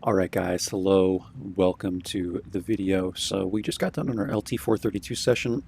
Alright guys, hello, welcome to the video. So we just got done on our LT432 session.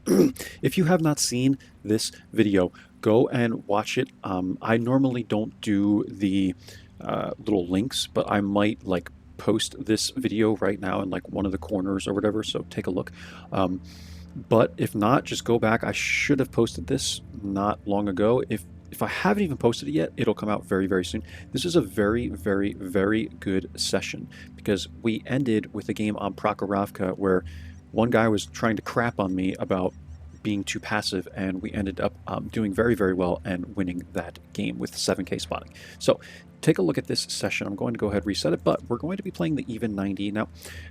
If you have not seen this video, go and watch it. I normally don't do the little links, but I might like post this video right now in like one of the corners or whatever, so take a look. But if not, just go back. I should have posted this not long ago. If I haven't even posted it yet, it'll come out very, very soon. This is a very, very, very good session because we ended with a game on Prokhorovka where one guy was trying to crap on me about being too passive, and we ended up doing very, very well and winning that game with 7K spotting. So take a look at this session. I'm going to go ahead and reset it, but we're going to be playing the even 90. Now,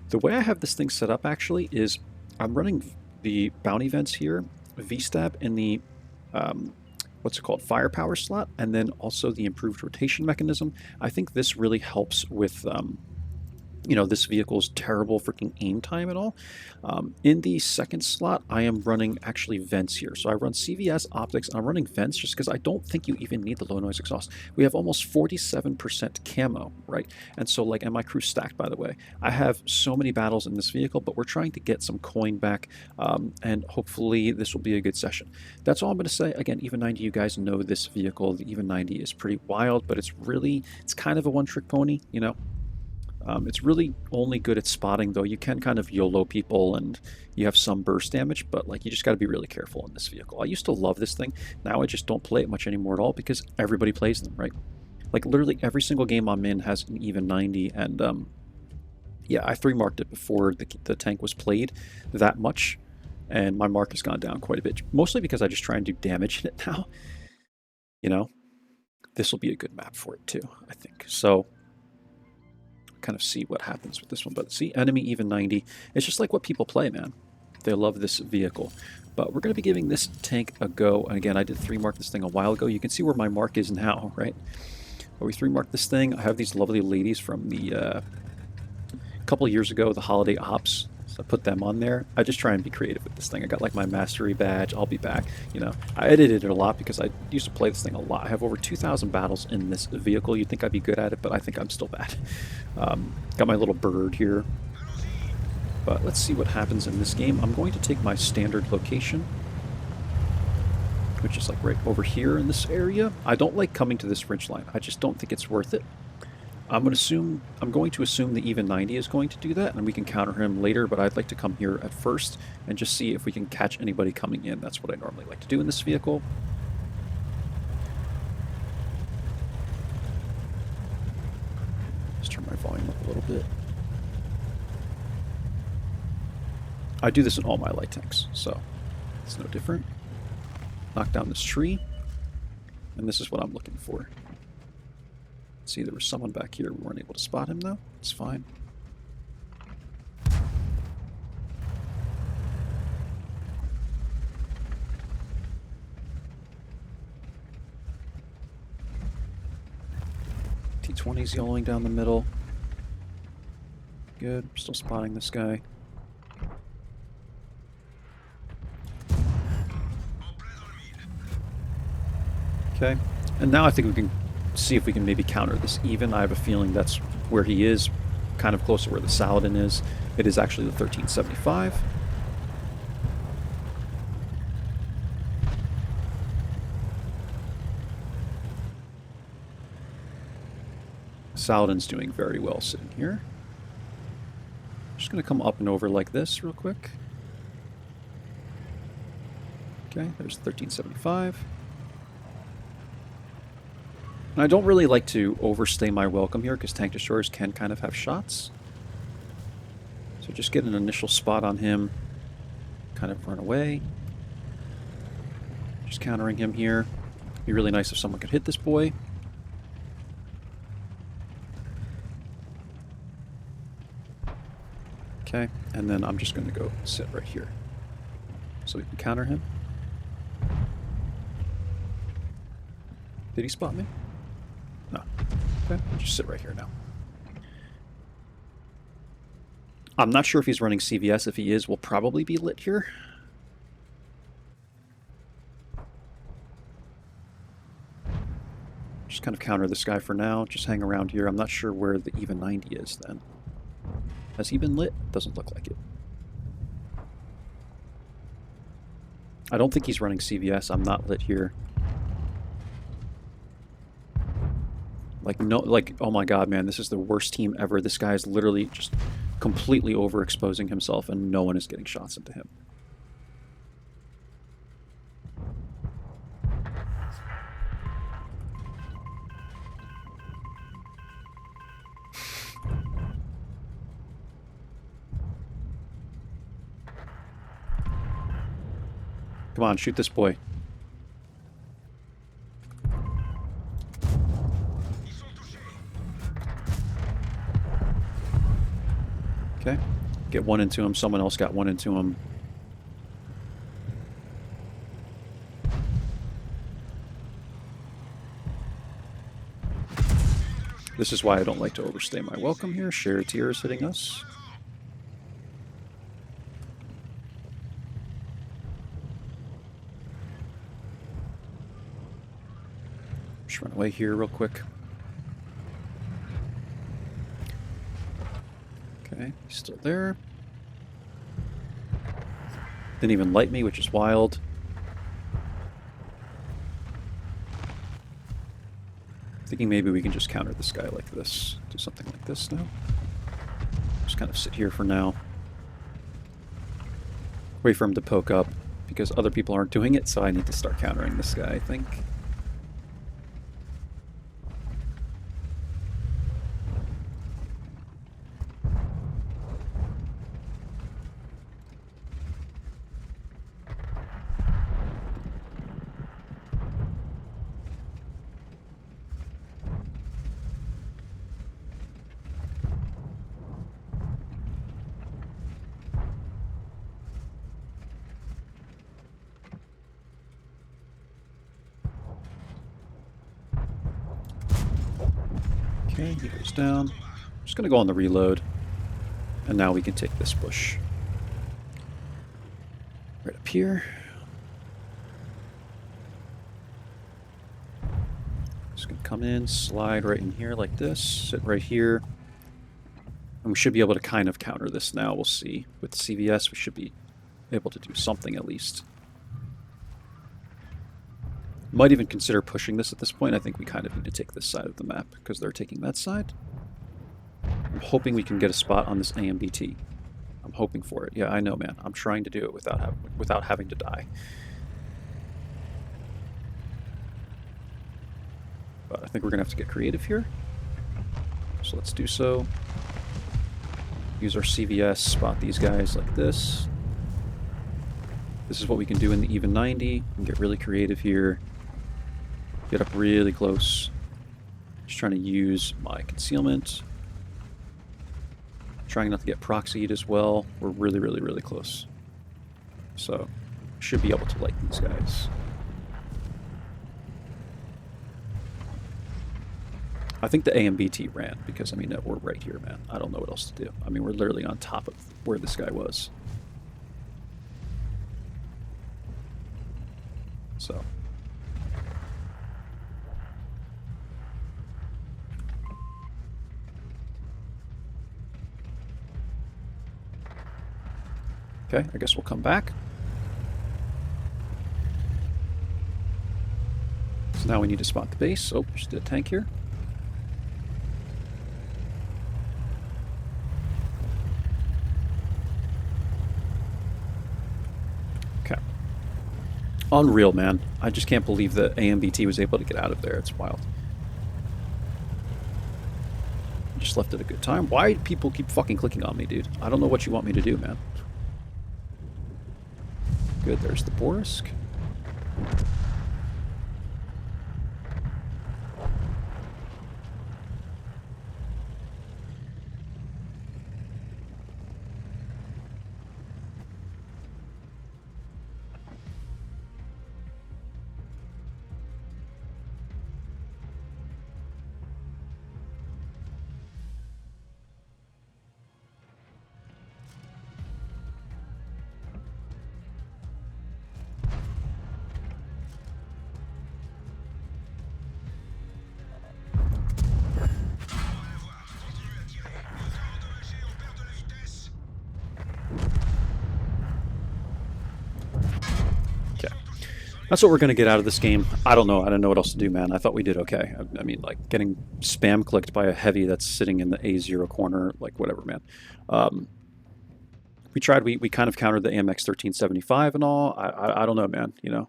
the way I have this thing set up actually is I'm running the bounty vents here, V-stab in the what's it called, firepower slot, and then also the improved rotation mechanism. I think this really helps with you know, this vehicle's terrible freaking aim time and all. In the second slot, I am running actually vents here. So I run CVS, optics, and I'm running vents just because I don't think you even need the low noise exhaust. We have almost 47% camo, right? And so like, and my crew's stacked, by the way. I have so many battles in this vehicle, but we're trying to get some coin back, and hopefully this will be a good session. That's all I'm going to say. Again, even 90, you guys know this vehicle. The even 90 is pretty wild, but it's kind of a one-trick pony, you know? It's really only good at spotting, though. You can kind of YOLO people and you have some burst damage, but like you just got to be really careful in this vehicle. I used to love this thing. Now I just don't play it much anymore at all because everybody plays them, right? Like literally every single game I'm in has an even 90, and yeah, I 3-marked it before the tank was played that much, and my mark has gone down quite a bit, mostly because I just try and do damage in it now. You know, this will be a good map for it too, I think. So kind of see what happens with this one. But see, enemy even 90. It's just like what people play, man. They love this vehicle. But we're going to be giving this tank a go. And again, I did 3-mark this thing a while ago. You can see where my mark is now, right? But we 3-marked this thing. I have these lovely ladies from the couple of years ago, the holiday ops. So I put them on there. I just try and be creative with this thing. I got like my mastery badge. I'll be back. You know, I edited it a lot because I used to play this thing a lot. I have over 2,000 battles in this vehicle. You'd think I'd be good at it, but I think I'm still bad. Got my little bird here. But let's see what happens in this game. I'm going to take my standard location, which is like right over here in this area. I don't like coming to this ridge line. I just don't think it's worth it. I'm going to assume the even 90 is going to do that, and we can counter him later, but I'd like to come here at first and just see if we can catch anybody coming in. That's what I normally like to do in this vehicle. Just turn my volume up a little bit. I do this in all my light tanks, so it's no different. Knock down this tree, and this is what I'm looking for. See, there was someone back here. We weren't able to spot him, though. It's fine. T-20's yellowing down the middle. Good. Still spotting this guy. Okay. And now I think we can see if we can maybe counter this even. I have a feeling that's where he is, kind of close to where the Saladin is. It is actually the 1375. Saladin's doing very well sitting here. Just going to come up and over like this real quick. Okay, there's 1375. And I don't really like to overstay my welcome here because tank destroyers can kind of have shots. So just get an initial spot on him, kind of run away. Just countering him here. Be really nice if someone could hit this boy. Okay, and then I'm just going to go sit right here so we can counter him. Did he spot me? No. Okay, I'll just sit right here now. I'm not sure if he's running CVS. If he is, we'll probably be lit here. Just just kind of counter this guy for now. Just hang around here. I'm not sure where the even 90 is then. Has he been lit? Doesn't look like it. I don't think he's running CVS. I'm not lit here. Like, no, like, oh my god, man, this is the worst team ever. This guy is literally just completely overexposing himself, and no one is getting shots into him. Come on, shoot this boy. Okay. Get one into him. Someone else got one into him. This is why I don't like to overstay my welcome here. Charioteer is hitting us. Just run away here real quick. Okay, he's still there. Didn't even light me, which is wild. Thinking maybe we can just counter this guy like this. Do something like this now. Just kind of sit here for now. Wait for him to poke up, because other people aren't doing it, so I need to start countering this guy, I think. Okay, he goes down. I'm just going to go on the reload. And now we can take this bush. Right up here. Just going to come in, slide right in here like this, sit right here. And we should be able to kind of counter this now, we'll see. With CVS, we should be able to do something at least. Might even consider pushing this at this point. I think we kind of need to take this side of the map because they're taking that side. I'm hoping we can get a spot on this AMBT. I'm hoping for it. Yeah, I know, man. I'm trying to do it without having to die. But I think we're going to have to get creative here. So let's do so. Use our CVS, spot these guys like this. This is what we can do in the even 90. And get really creative here. Get up really close. Just trying to use my concealment. Trying not to get proxied as well. We're really, really, really close. So, should be able to light these guys. I think the AMBT ran because, I mean, we're right here, man. I don't know what else to do. I mean, we're literally on top of where this guy was. So. Okay, I guess we'll come back. So now we need to spot the base. Oh, there's the tank here. Okay. Unreal, man. I just can't believe that AMBT was able to get out of there. It's wild. Just left at a good time. Why do people keep fucking clicking on me, dude? I don't know what you want me to do, man. Good, there's the Borisk. That's what we're going to get out of this game. I don't know. I don't know what else to do, man. I thought we did okay. I mean, like, getting spam clicked by a heavy that's sitting in the A0 corner, like, whatever, man. We tried. We kind of countered the AMX 1375 and all. I don't know, man. You know,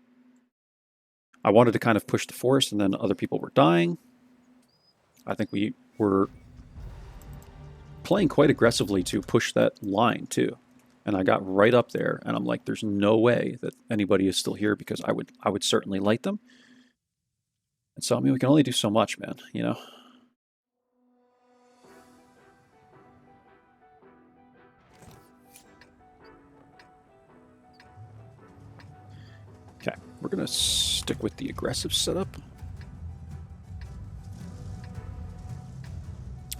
I wanted to kind of push the force, and then other people were dying. I think we were playing quite aggressively to push that line, too. And I got right up there, and I'm like, there's no way that anybody is still here, because I would certainly light them. And so, I mean, we can only do so much, man, you know? Okay, we're going to stick with the aggressive setup.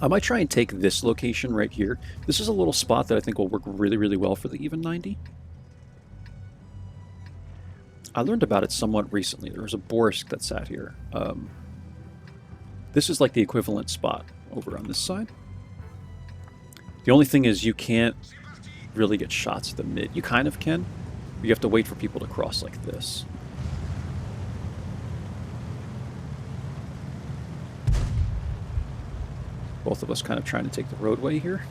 I might try and take this location right here. This is a little spot that I think will work really, really well for the even 90. I learned about it somewhat recently. There was a Borsk that sat here. This is like the equivalent spot over on this side. The only thing is you can't really get shots at the mid. You kind of can. But you have to wait for people to cross like this. Both of us kind of trying to take the roadway here.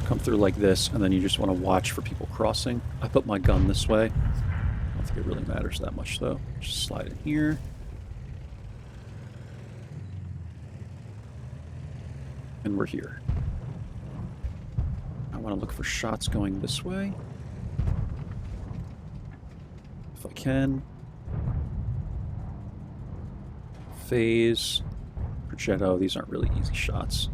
Come through like this, and then you just want to watch for people crossing. I put my gun this way. I don't think it really matters that much, though. Just slide in here. And we're here. I want to look for shots going this way. If I can. Phase. Progetto, these aren't really easy shots.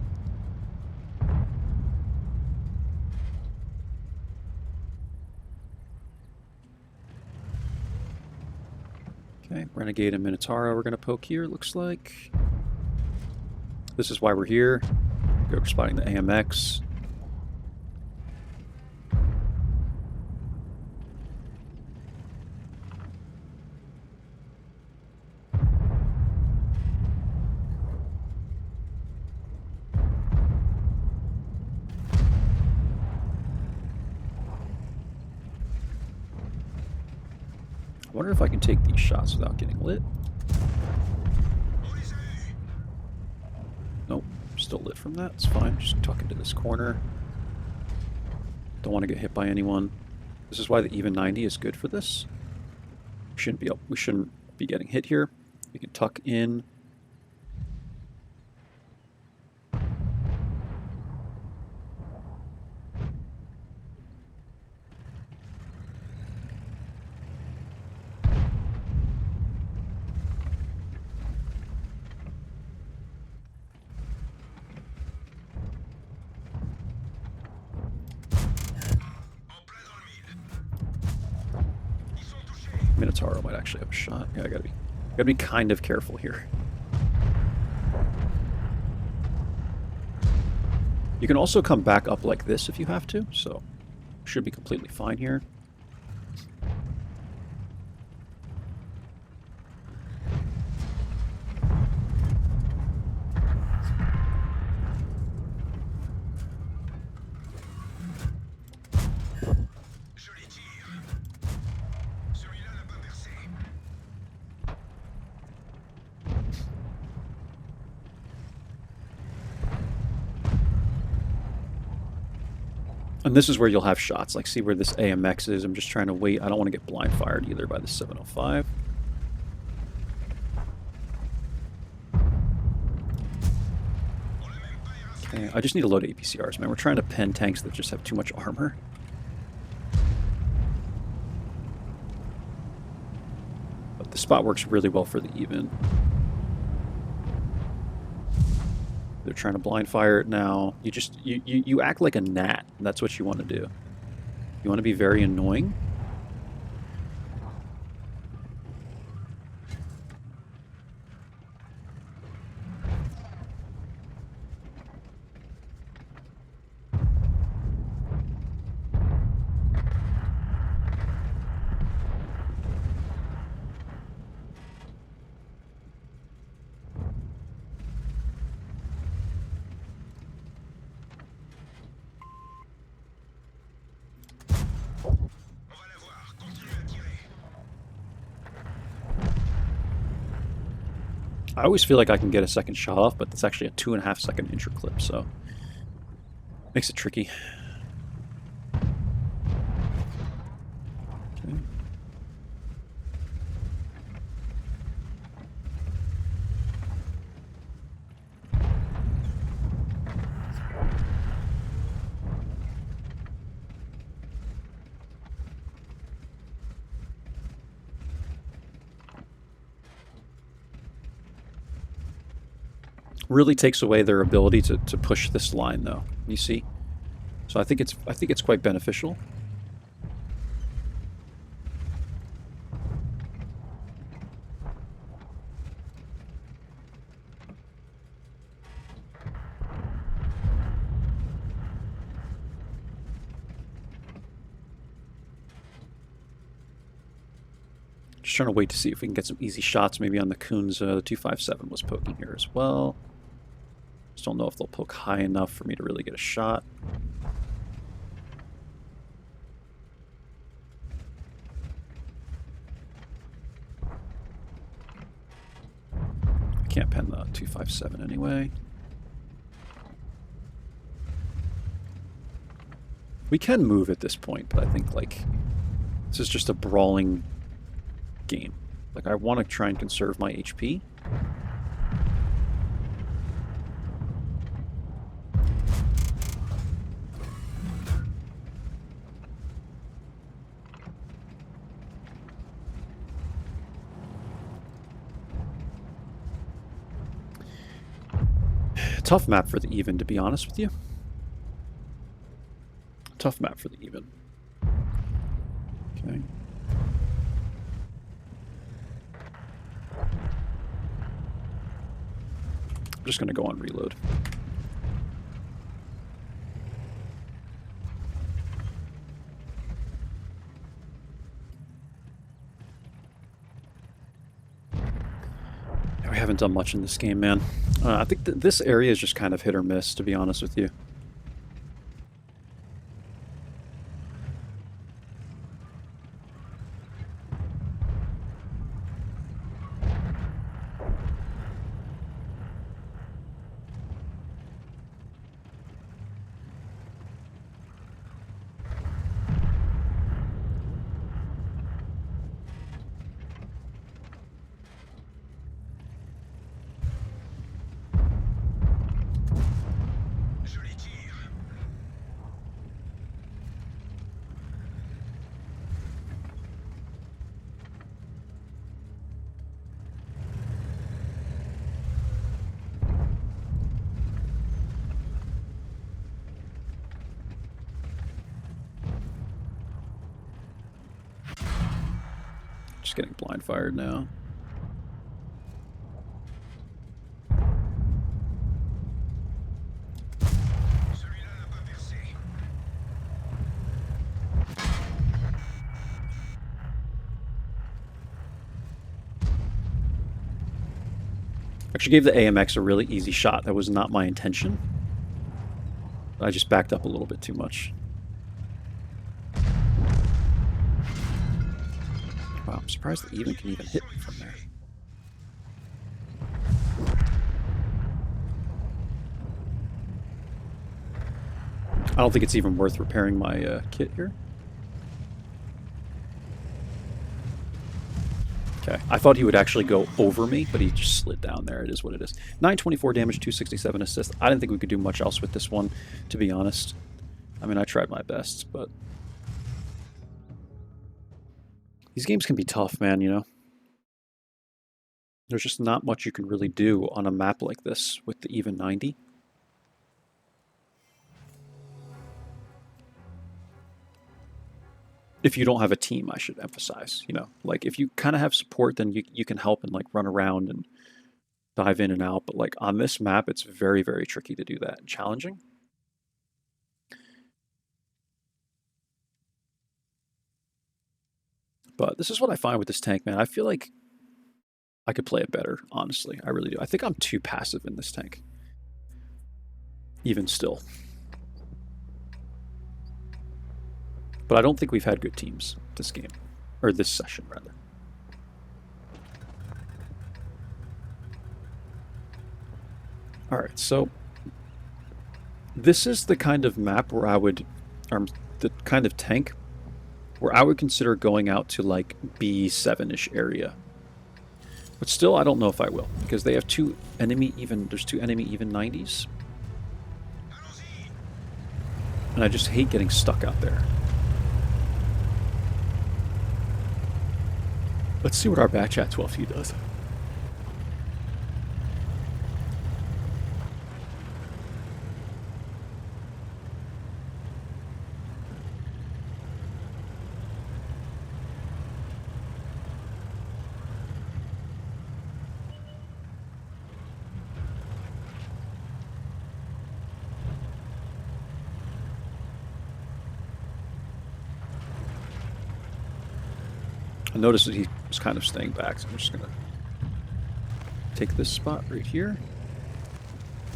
Okay, Renegade and Minotauro we're going to poke here, it looks like. This is why we're here. We're spotting the AMX. I wonder if I can take these shots without getting lit. Nope, still lit from that. It's fine. Just tuck into this corner. Don't want to get hit by anyone. This is why the even 90 is good for this. We shouldn't be getting hit here. We can tuck in. Minotauro might actually have a shot. Yeah, I gotta be kind of careful here. You can also come back up like this if you have to, so should be completely fine here. And this is where you'll have shots. Like, see where this AMX is? I'm just trying to wait. I don't want to get blind fired either by the 705. Okay, I just need a load of APCRs, man. We're trying to pen tanks that just have too much armor. But the spot works really well for the even. They're trying to blind fire it now. You act like a gnat. That's what you want to do. You want to be very annoying. I always feel like I can get a second shot off, but it's actually a 2.5 second intro clip, so makes it tricky. Okay. Really takes away their ability to push this line, though. You see? So I think it's quite beneficial. Just trying to wait to see if we can get some easy shots, maybe on the Coons. The 257 was poking here as well. Just don't know if they'll poke high enough for me to really get a shot. I can't pen the 257 anyway. We can move at this point, but I think, like, this is just a brawling game. Like, I want to try and conserve my HP. Tough map for the even, to be honest with you. Tough map for the even. Okay. I'm just going to go on reload. We haven't done much in this game, man. I think this area is just kind of hit or miss, to be honest with you. Just getting blind fired now. Actually gave the AMX a really easy shot. That was not my intention. I just backed up a little bit too much. Wow, I'm surprised that even can even hit me from there. I don't think it's even worth repairing my kit here. Okay, I thought he would actually go over me, but he just slid down there. It is what it is. 924 damage, 267 assist. I didn't think we could do much else with this one, to be honest. I mean, I tried my best, but these games can be tough, man, you know? There's just not much you can really do on a map like this with the even 90. If you don't have a team, I should emphasize, you know? Like, if you kind of have support, then you can help and, like, run around and dive in and out. But, like, on this map, it's very, very tricky to do that and challenging. But this is what I find with this tank, man. I feel like I could play it better, honestly. I really do. I think I'm too passive in this tank. Even still. But I don't think we've had good teams this game. Or this session, rather. Alright, so this is the kind of map where I would, the kind of tank where I would consider going out to like B7-ish area. But still, I don't know if I will, because they have there's two enemy even 90s. And I just hate getting stuck out there. Let's see what our batch at 12U does. I noticed that he was kind of staying back, so I'm just going to take this spot right here.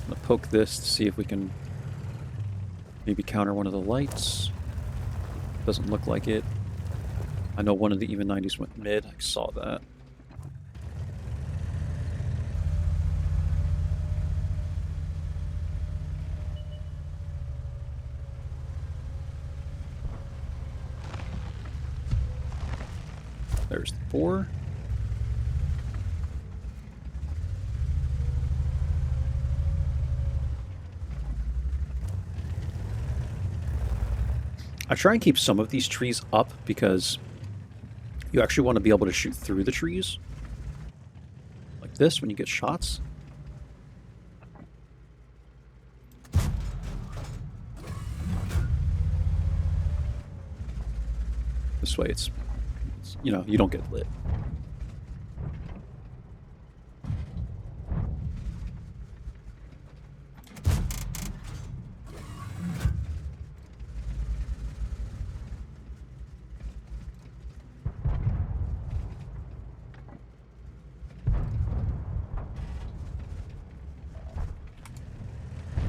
I'm going to poke this to see if we can maybe counter one of the lights. Doesn't look like it. I know one of the even 90s went mid. I saw that. There's the 4. I try and keep some of these trees up because you actually want to be able to shoot through the trees. Like this when you get shots. This way it's you know, you don't get lit.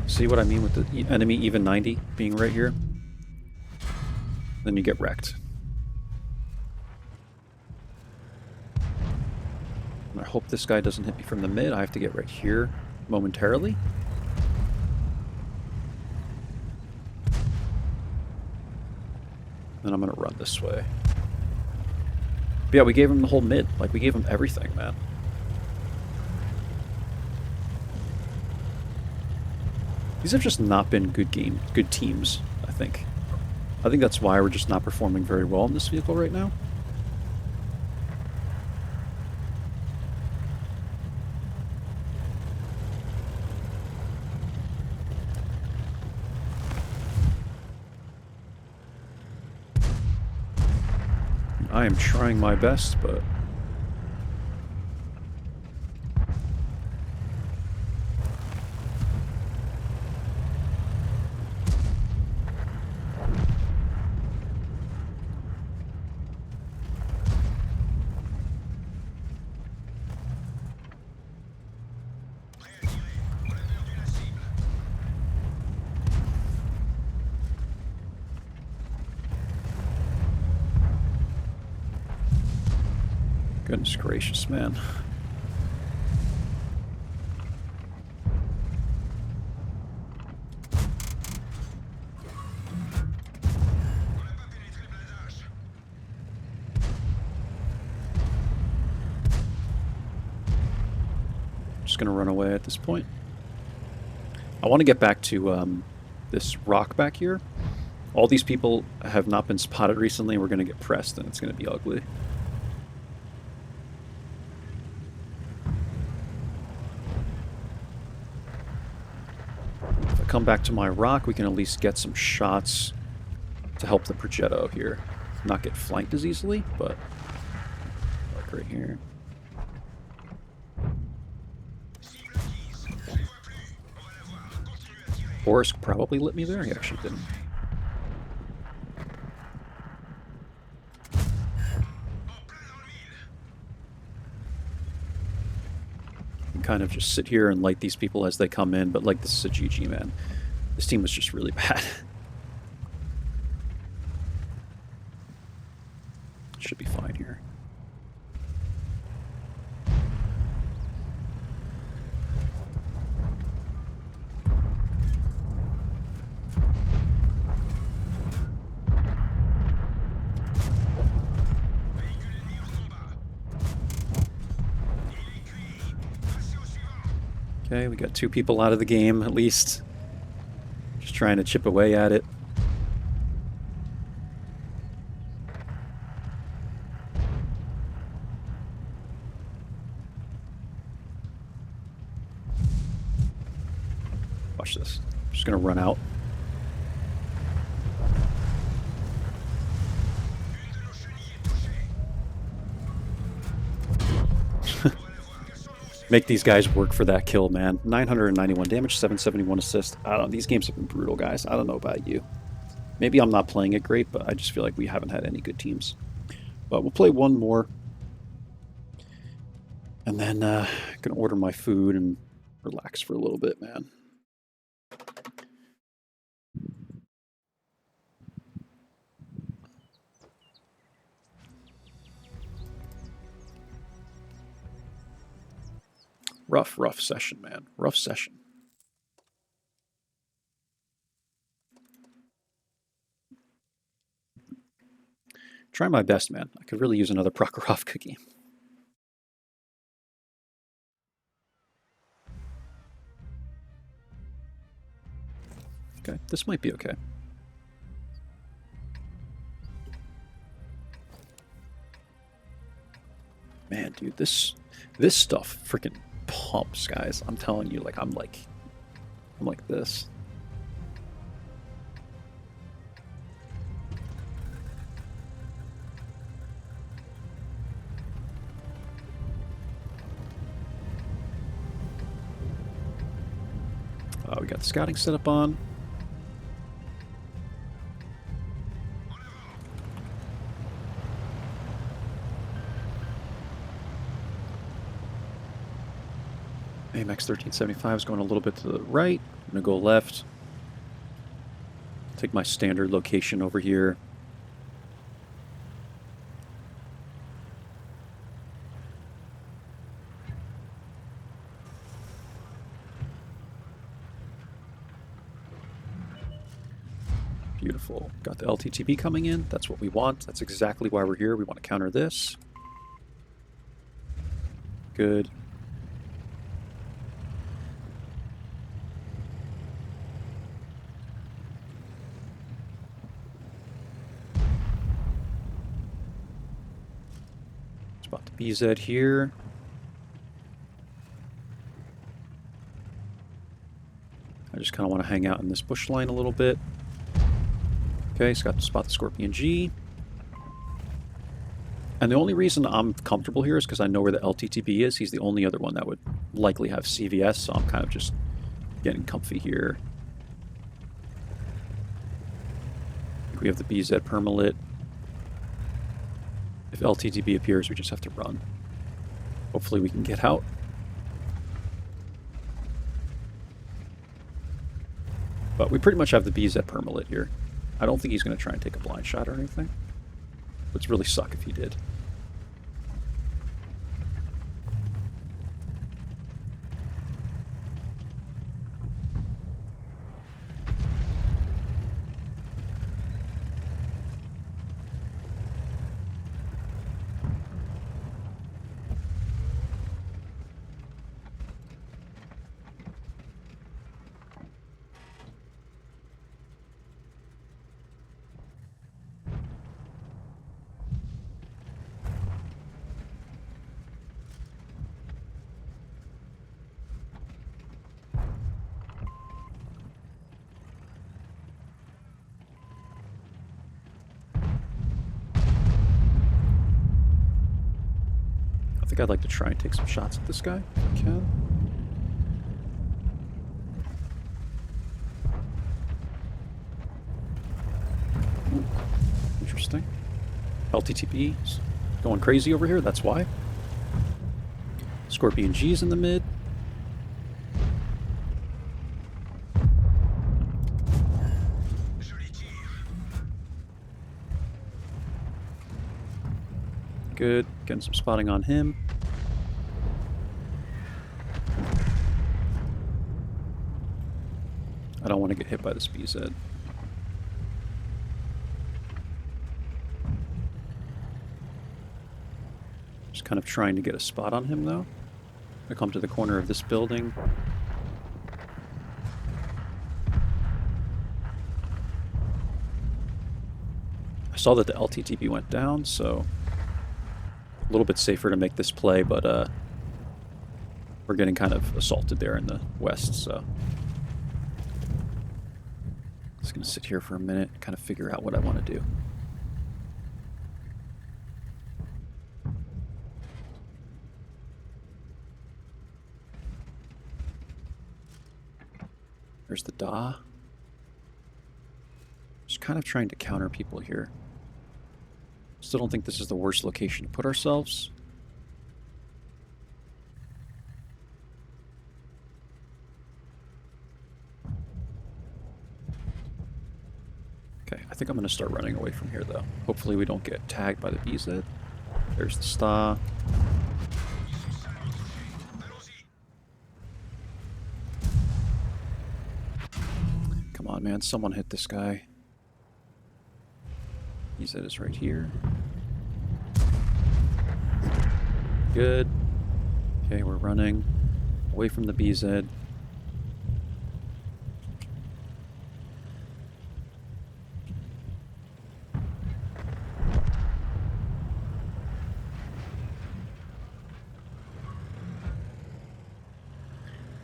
See what I mean with the enemy even 90 being right here? Then you get wrecked. I hope this guy doesn't hit me from the mid. I have to get right here momentarily. Then I'm going to run this way. But yeah, we gave him the whole mid. Like, we gave him everything, man. These have just not been good teams, I think. I think that's why we're just not performing very well in this vehicle right now. I am trying my best, but... Goodness gracious, man. Just gonna run away at this point. I want to get back to this rock back here. All these people have not been spotted recently, and we're gonna get pressed, and it's gonna be ugly. Come back to my rock, we can at least get some shots to help the Progetto here. Not get flanked as easily, but like right here. Boris probably lit me there. He actually didn't. Kind of just sit here and light these people as they come in, but like, this is a GG, man. This team was just really bad. Should be fine here. Okay, we got 2 people out of the game, at least. Just trying to chip away at it. Watch this. I'm just gonna run out. Make these guys work for that kill, man. 991 damage, 771 assist. I don't know. These games have been brutal, guys. I don't know about you. Maybe I'm not playing it great, but I just feel like we haven't had any good teams. But we'll play one more. And then gonna order my food and relax for a little bit, man. Rough session, man. Rough session. Try my best, man. I could really use another Prokhorovka game. Okay, this might be okay. Man, dude, this stuff freaking pumps, guys. I'm telling you, like I'm like this. We got the scouting setup on. AMX 1375 is going a little bit to the right. I'm going to go left. Take my standard location over here. Beautiful. Got the LTTB coming in. That's what we want. That's exactly why we're here. We want to counter this. Good. Spot the BZ here. I just kind of want to hang out in this bush line a little bit. Okay, so got to spot the Scorpion G. And the only reason I'm comfortable here is because I know where the LTTB is. He's the only other one that would likely have CVS, so I'm kind of just getting comfy here. We have the BZ permalit. If LTTB appears, we just have to run. Hopefully we can get out. But we pretty much have the BZ permalit here. I don't think he's going to try and take a blind shot or anything. It would really suck if he did. I think I'd like to try and take some shots at this guy, if I can. Ooh, interesting. LTTB is going crazy over here, that's why. Scorpion G's in the mid. Good, getting some spotting on him. I don't want to get hit by this BZ. Just kind of trying to get a spot on him, though. I come to the corner of this building. saw that the LTTB went down, so a little bit safer to make this play, but we're getting kind of assaulted there in the west, so just going to sit here for a minute and kind of figure out what I want to do. There's the Da. Just kind of trying to counter people here. Still don't think this is the worst location to put ourselves. Okay, I think I'm going to start running away from here, though. Hopefully we don't get tagged by the BZ. There's the Sta. Come on, man. Someone hit this guy. BZ is right here. Good. Okay, we're running away from the BZ.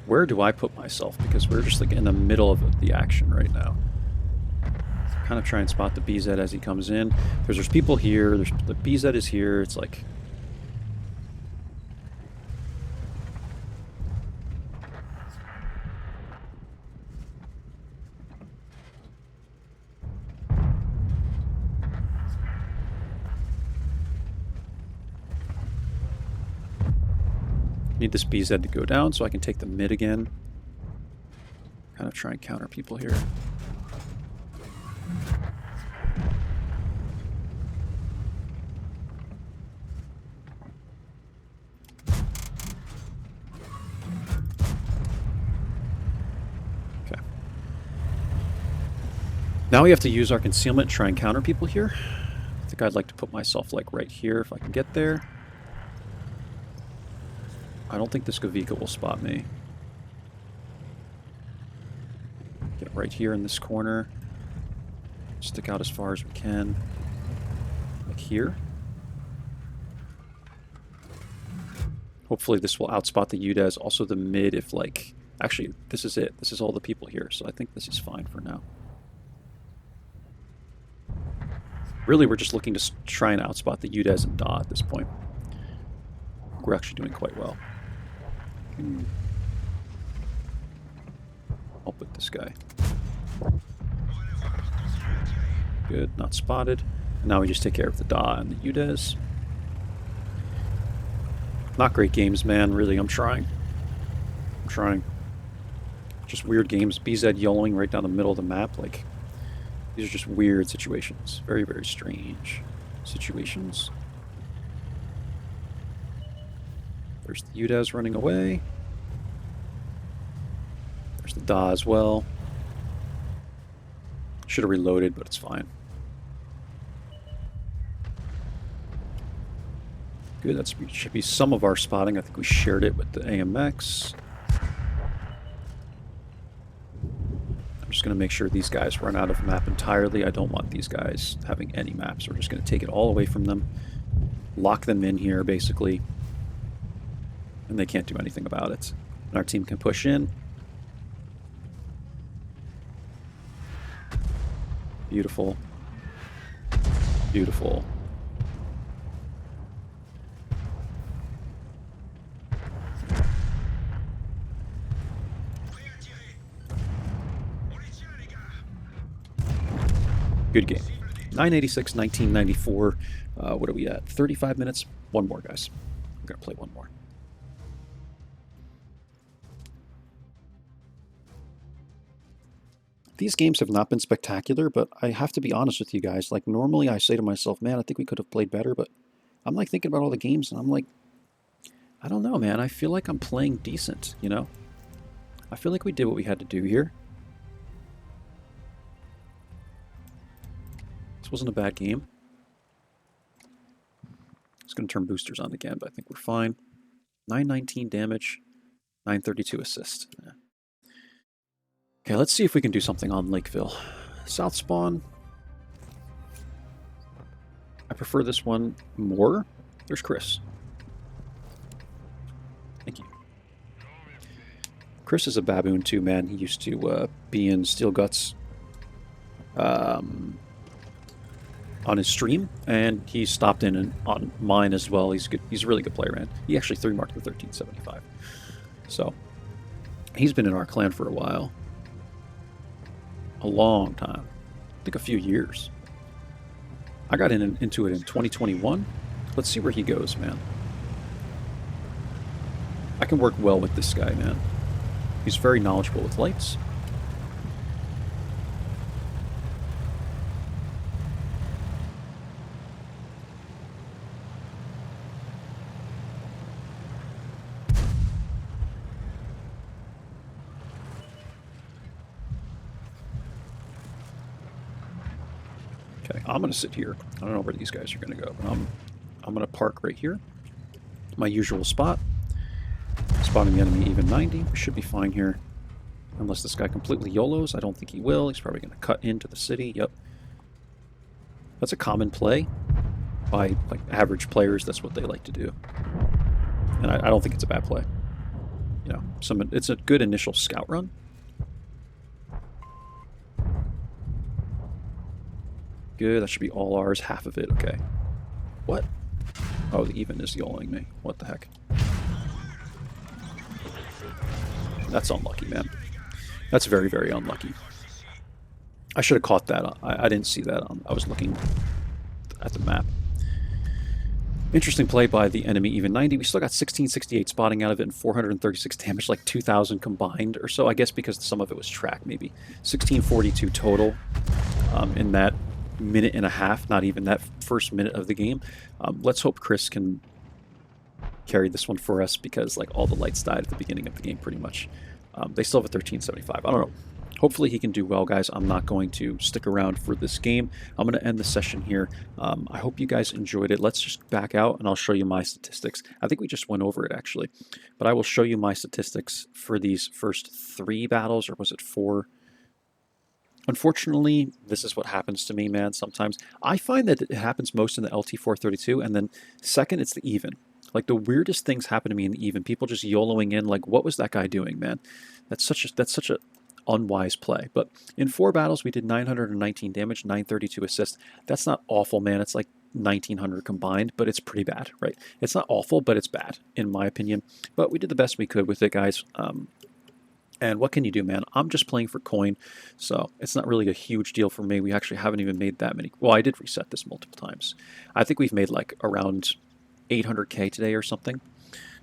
Where do I put myself? Because we're just like in the middle of the action right now. Kind of try and spot the BZ as he comes in. There's people here. The BZ is here. It's like... Need this BZ to go down so I can take the mid again. Kind of try and counter people here. Okay. Now we have to use our concealment to try and counter people here. I think I'd like to put myself like right here if I can get there. I don't think this Gavika will spot me. Get right here in this corner. Stick out as far as we can. Like here. Hopefully this will outspot the UDES. Also the mid if like... Actually, this is it. This is all the people here. So I think this is fine for now. Really, we're just looking to try and outspot the UDES and Da at this point. We're actually doing quite well. I'll put this guy. Good, not spotted. Now we just take care of the Da and the UDES. Not great games, man. Really, I'm trying. Just weird games. BZ yellowing right down the middle of the map. Like, these are just weird situations. Very, very strange situations. There's the UDES running away. There's the Da as well. Should have reloaded, but it's fine. Good, that should be some of our spotting. I think we shared it with the AMX. I'm just going to make sure these guys run out of map entirely. I don't want these guys having any maps. We're just going to take it all away from them. Lock them in here, basically. And they can't do anything about it. And our team can push in. Beautiful. Beautiful. Good game. 986, 1994. What are we at? 35 minutes? One more, guys. We're going to play one more. These games have not been spectacular, but I have to be honest with you guys. Like, normally I say to myself, man, I think we could have played better, but I'm like thinking about all the games, and I'm like, I don't know, man. I feel like I'm playing decent, you know? I feel like we did what we had to do here. This wasn't a bad game. Just going to turn boosters on again, but I think we're fine. 919 damage, 932 assist. Yeah. Okay, let's see if we can do something on Lakeville. South spawn. prefer this one more. There's Chris. Thank you. Chris is a baboon too, man. He used to be in Steel Guts on his stream, and he stopped in on mine as well. He's good. He's a really good player, man. He actually 3-marked the 1375. So he's been in our clan for a while. A long time. I think a few years. I got into it in 2021. Let's see where he goes, man. I can work well with this guy, man. He's very knowledgeable with lights. Okay, I'm going to sit here. I don't know where these guys are going to go, but I'm going to park right here. My usual spot. Spotting the enemy even 90. We should be fine here. Unless this guy completely YOLOs. I don't think he will. He's probably going to cut into the city. Yep. That's a common play by like average players. That's what they like to do. And I don't think it's a bad play. You know, it's a good initial scout run. Good. That should be all ours. Half of it. Okay. What? Oh, the even is YOLOing me. What the heck? That's unlucky, man. That's very, very unlucky. I should have caught that. I didn't see that. I was looking at the map. Interesting play by the enemy, even 90. We still got 1668 spotting out of it and 436 damage, like 2,000 combined or so. I guess because some of it was track, maybe. 1642 total in that minute and a half, not even that first minute of the game. Let's hope Chris can carry this one for us because like all the lights died at the beginning of the game pretty much. They still have a 1375. I don't know. Hopefully he can do well, guys. I'm not going to stick around for this game. I'm going to end the session here. I hope you guys enjoyed it. Let's just back out and I'll show you my statistics. I think we just went over it actually, but I will show you my statistics for these first 3 battles, or was it 4? Unfortunately, this is what happens to me, man, sometimes. I find that it happens most in the LT432, and then second, it's the even. Like, the weirdest things happen to me in the even. People just YOLOing in, like, what was that guy doing, man? That's such a unwise play. But in 4 battles, we did 919 damage, 932 assists. That's not awful, man. It's like 1,900 combined, but it's pretty bad, right? It's not awful, but it's bad, in my opinion. But we did the best we could with it, guys. And what can you do, man? I'm just playing for coin, so it's not really a huge deal for me. We actually haven't even made that many. Well, I did reset this multiple times. I think we've made like around 800K today or something.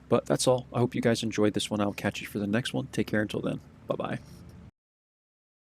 But that's all. I hope you guys enjoyed this one. I'll catch you for the next one. Take care until then. Bye-bye.